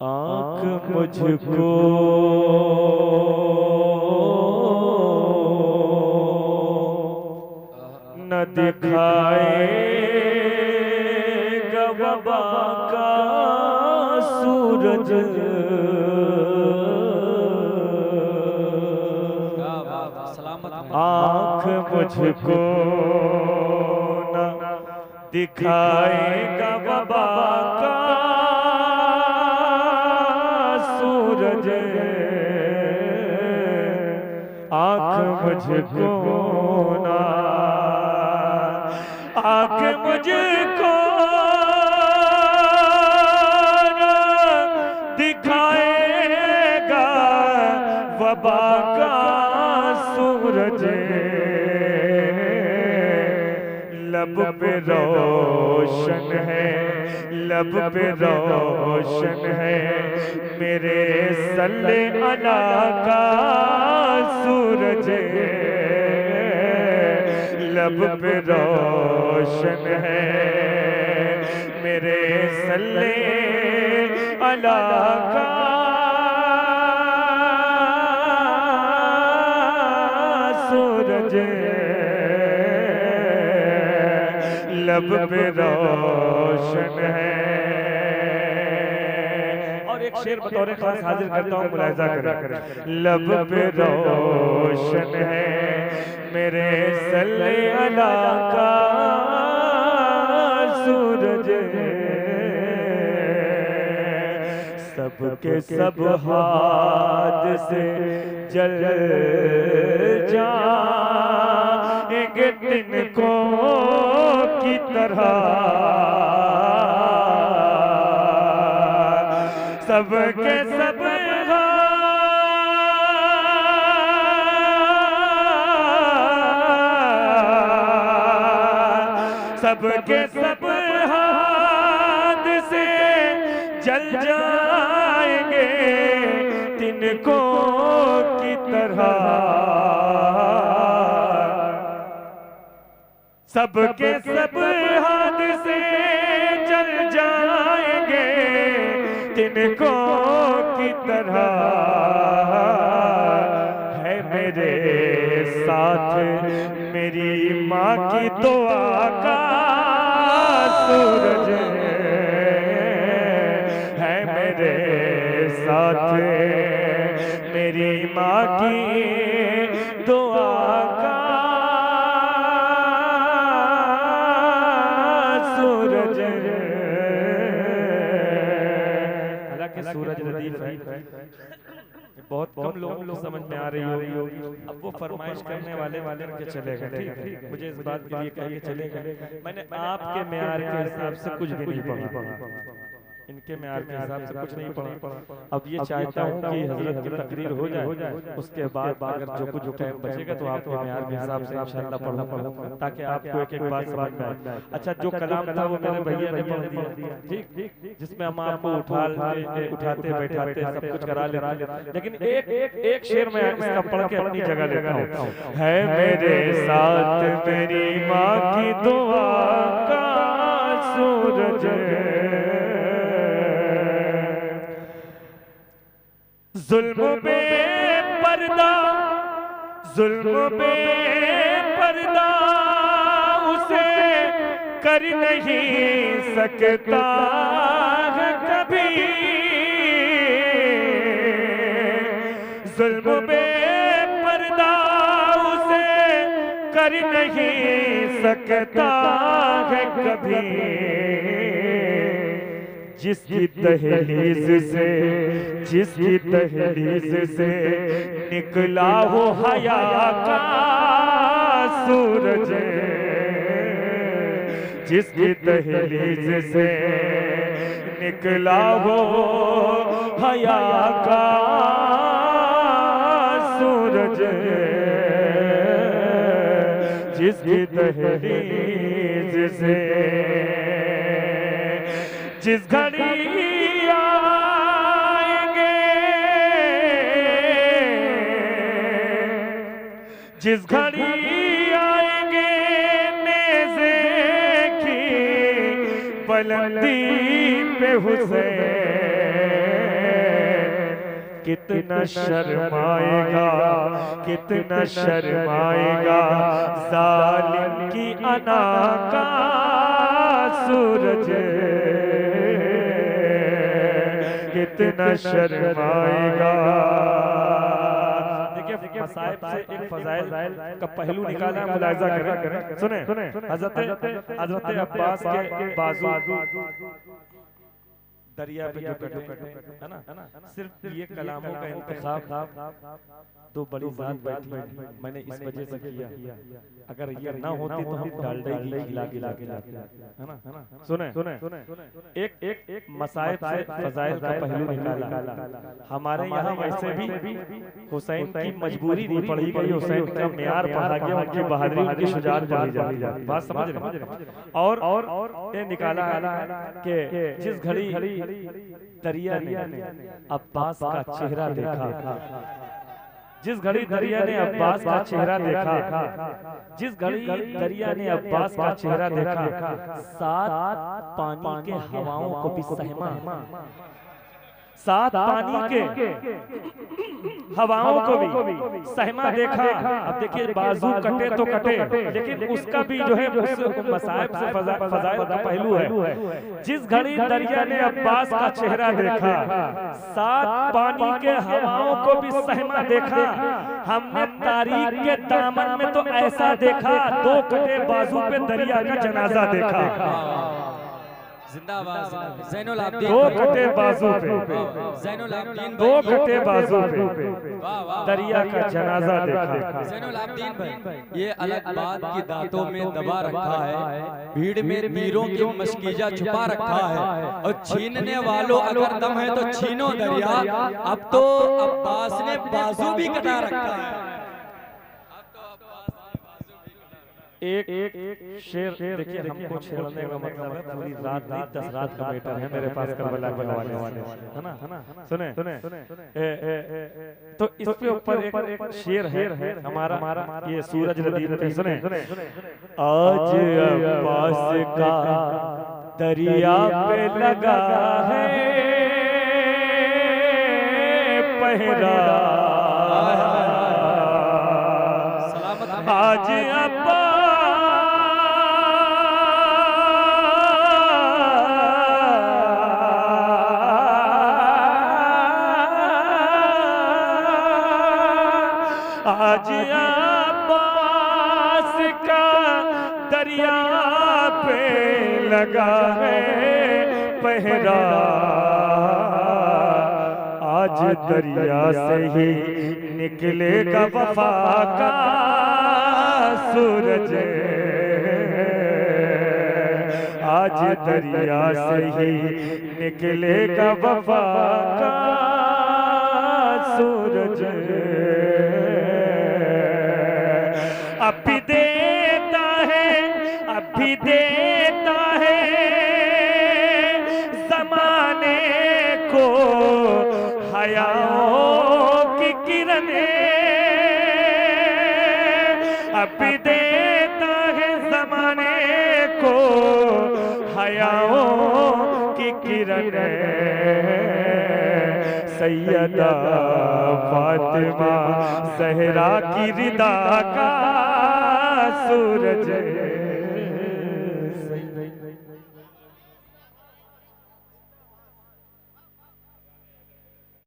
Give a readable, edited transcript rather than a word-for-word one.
आँख मुझको न दिखाएगा वबा का सूरज। आँख मुझको न दिखाएगा वबा का सूरज। आँख मुझको ना, आँख मुझको ना दिखाएगा वबा का सूरज। लब पे रोशन है, लब पे रोशन है मेरे सल्ले अला का सूरज। लब पे रोशन है मेरे सल्ले अला का सूरज। लब पे रोशन है। और एक शेर बतौर खास हाजिर करता हूँ, मुलाहिजा करें। लब पे रोशन है मेरे सल्ले अला का सूरज। सबके सब हाथ से जल जाएंगे तिनको की तरह। सबके सब सबके सब हाथ से जल जाएंगे तिनको की तरह। सबके सब हाथ से जल जाएंगे तिनको की तरह। है मेरे साथ मेरी माँ की दुआ का सूरज। है मेरे साथ मेरी माँ की दुआ का सूरज। हालांकि सूरज लतीफ है, बहुत कम लोगों को समझ में आ रही होगी। अब वो फरमाइश करने वाले के चलेगा, ठीक है, मुझे इस बात के लिए कह के चलेगा। मैंने आपके म्यार के हिसाब से कुछ भी नहीं पढ़ा, इनके म्यार के हिसाब से कुछ नहीं पढ़ा। अब ये चाहता हूँ कि हजरत की तकरीर हो जाए, उसके बाद अगर जो कुछ टाइम बचेगा तो आपके म्यार के हिसाब से इंशाअल्लाह पढ़ूंगा, ताकि आपको एक एक बात समझ में आए। अच्छा, जो कलाम था वो मेरे भैया ने पढ़ दिया, ठीक, जिसमें हम आपको उठाते बैठाते सब कुछ करा लेते, लेकिन एक शेर में इसका पढ़ के अपनी जगह लेता हूँ। है मेरे साथ मेरी माँ की दुआ का सूरज। जुल्म पे पर्दा, जुल्म पे पर्दा उसे कर नहीं सकता है कभी। जुल्म पे पर्दा उसे कर नहीं सकता है कभी। जिसकी दहलीज से, जिसकी दहलीज से निकला हो हया का सूरज। जिसकी दहलीज से निकला हो हया का सूरज। जिसकी दहलीज से जिस घड़ी आएंगे, जिस घड़ी आएंगे नेज़े की बुलंदी पे हुसैन। कितना शर्माएगा, कितना शर्माएगा जालिम की अना का सूरज, कितना शर्माएगा। देखिए मसाइब से एक फजाइल का पहलू निकाला, मुलाहिजा करें। सुने, हजरत अब्बास के बाजू दरिया पे जो कटे है ना, सिर्फ ये कलामों का इंतखाब तो बड़ी जात बैठी मैंने इस वजह से किया, अगर ये ना होती तो हम डालडा घी खिला है ना। सुने, एक मसाइब से फजाइल का पहलू निकाला। हमारे यहाँ वैसे भी हुसैन की मजबूरी नहीं पढ़ी गई, हुसैन का मेयार पढ़ा गया, उनकी बहादुरी उनकी शुजाअत पढ़ी जाती। बात समझ रहे? और ये निकाला कि जिस घड़ी दरिया ने अब्बास का चेहरा देखा, जिस घड़ी दरिया ने अब्बास का चेहरा देखा, जिस घड़ी दरिया ने अब्बास का चेहरा देखा, सात पानी के हवाओं को भी सहमा, सात पानी के हवाओं को भी सहमा देखा। अब देखिए बाजू कटे तो कटे, लेकिन उसका भी जो है मसाइब से फजाइल का पहलू है। जिस घड़ी दरिया ने अब्बास का चेहरा देखा, सात पानी के हवाओं को भी सहमा देखा। हमने तारीख के दामन में तो ऐसा देखा, दो कटे बाजू पे दरिया का जनाजा देखा। जिंदाबाद ज़ैनुल आबिदीन, दो कटे बाजू पे, ज़ैनुल आबिदीन दो कटे बाजू पे दरिया का जनाजा देखा। ज़ैनुल आबिदीन भाई, ये अलग बात की दांतों में दबा रखा है, भीड़ में तीरों की मशकीजा छुपा रखा है, और छीनने वालों अगर दम है तो छीनो दरिया। अब तो अब्बास ने बाजू भी कटा रखा है। एक शेर देखिए, हमको छेड़ने का मतलब है पूरी रात नहीं 10 रात का मैटर है मेरे पास करबला के हवाले है ना। सुने, तो इसके ऊपर एक शेर है हमारा, ये सूरज नदी पे। सुने, आज अब्बास का दरिया पे लगा है पहरा, आज अब्बास आज अब्बास का दरिया पे लगा है पहरा, आज दरिया से ही निकलेगा वफा का सूरज, आज दरिया से ही निकलेगा वफा का सूरज। अब भी देता है, अब भी देता है जमाने को हयाओं की किरणें, अब भी देता है जमाने को हयाओं की किरणें। सैयदा फातिमा ज़हरा की रिदा का सूरज